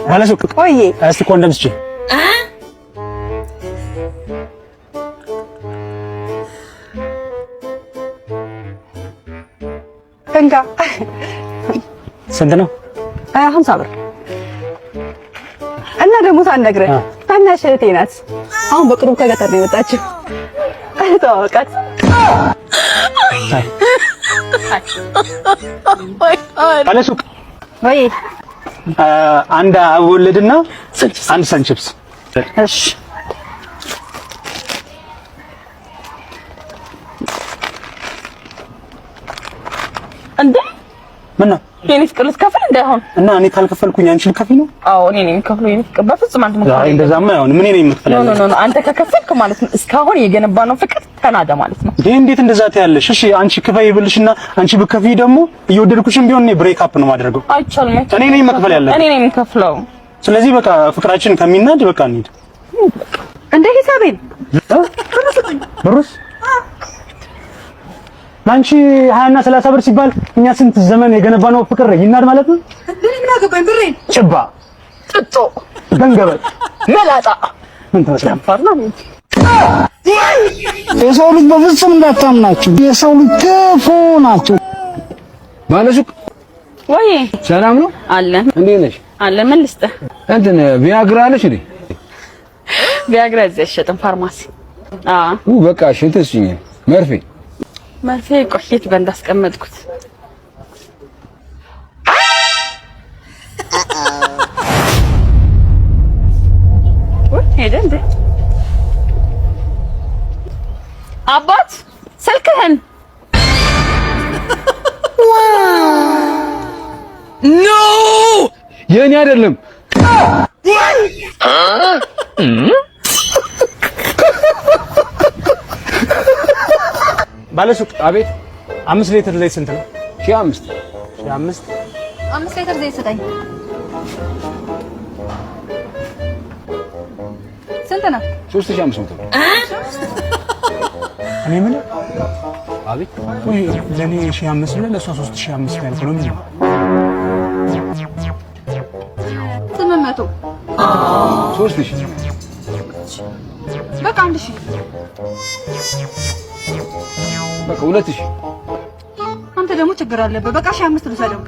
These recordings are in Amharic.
ባለሱቅ ቆይ እስቲ ኮንደም ስጪ እንካ ስንት ነው 50 ብር እና ደግሞ ሳትነግረኝ ታናሽ እህቴ ናት አሁን በቅርቡ ከገጠር ነው የመጣችው ተዋወቃት ባለሱቅ ወይ አንድ ወለድና አንድ ሰንችፕስ እሺ እንዴ ምን ነው የኔ ፍቅር ልትከፍል እንዳይሆን እና እኔ ካልከፈልኩኝ አንቺ ልከፊ ነው አዎ እኔ ነኝ የምከፍለው የኔ ፍቅር በፍጹም አንተ መከፈል አይ እንደዛማ አይሆንም ምን ነኝ የምትከፍለው ኖ አንተ ከከፈልክ ማለት ነው እስካሁን የገነባነው ፍቅር ተናደ ማለት ነው ይሄ እንዴት እንደዛ ታያለሽ እሺ አንቺ ክፈይ ብልሽና አንቺ ብከፊ ደግሞ እየወደድኩሽም ቢሆን እኔ ብሬክ አፕ ነው ማድረገው አይቻልም እኔ ነኝ መክፈል ያለብኝ እኔ ነኝ የምከፍለው ስለዚህ በቃ ፍቅራችን ከሚናድ በቃ እንሂድ እንደ ሂሳቤን ብሩስ ላንቺ 20 እና 30 ብር ሲባል እኛ ስንት ዘመን የገነባነው ፍቅር ይናድ ማለት ነው እንዴ ምን አገባኝ ብሬን ጭባ ጥጦ ገንገበት መላጣ ምን ተመስላል ፈርና የሰው ልጅ በፍጹም እንዳታምናችሁ የሰው ልጅ ክፉ ናቸው ባለሱቅ ወይ ሰላም ነው አለን እንዴት ነሽ አለን ምን ልስጥህ እንትን ቪያግራ አለሽ እንዴ ቪያግራ እዚህ አይሸጥም ፋርማሲ በቃ ሽንትስኝ መርፌ ቆየት በእንዳስቀመጥኩት ሄደ እንዴ አባት ስልክህን ኖ የኔ አይደለም ባለሱቅ አቤት 5 ሊትር ዘይት ስንት ነው 5 ሊትር ዘይት ስጠኝ ስንት ነው 3500 እኔ ምን አቤት ወይ ለኔ 1500 ነው ለሷ 3500 ያልኩ ነው ምን 800 3000 በቃ 1000 በቃ 2000 አንተ ደግሞ ችግር አለበት በቃ 1500 ልሰደው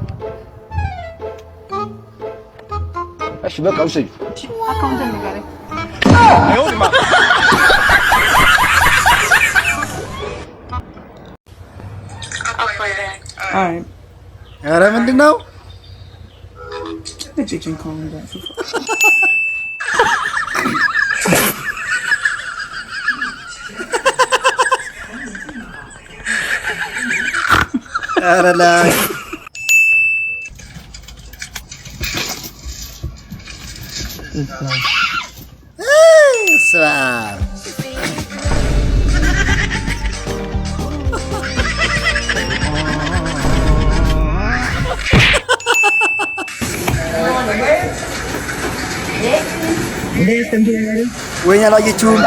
እሺ በቃ ውሰጂ አካውንት ንገረኝ አይሆንማ ኧረ ምንድን ነው ኧረ ላይ ወይኔ አላየችውም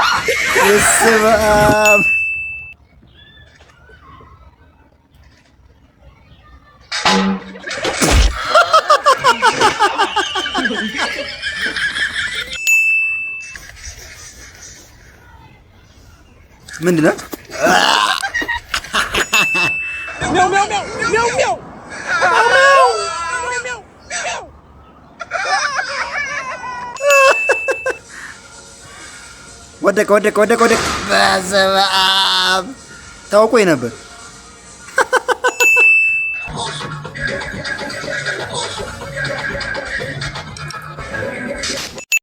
እስባም ምንድን ነው ወደቀ በስመ አብ ታውቆኝ ነበር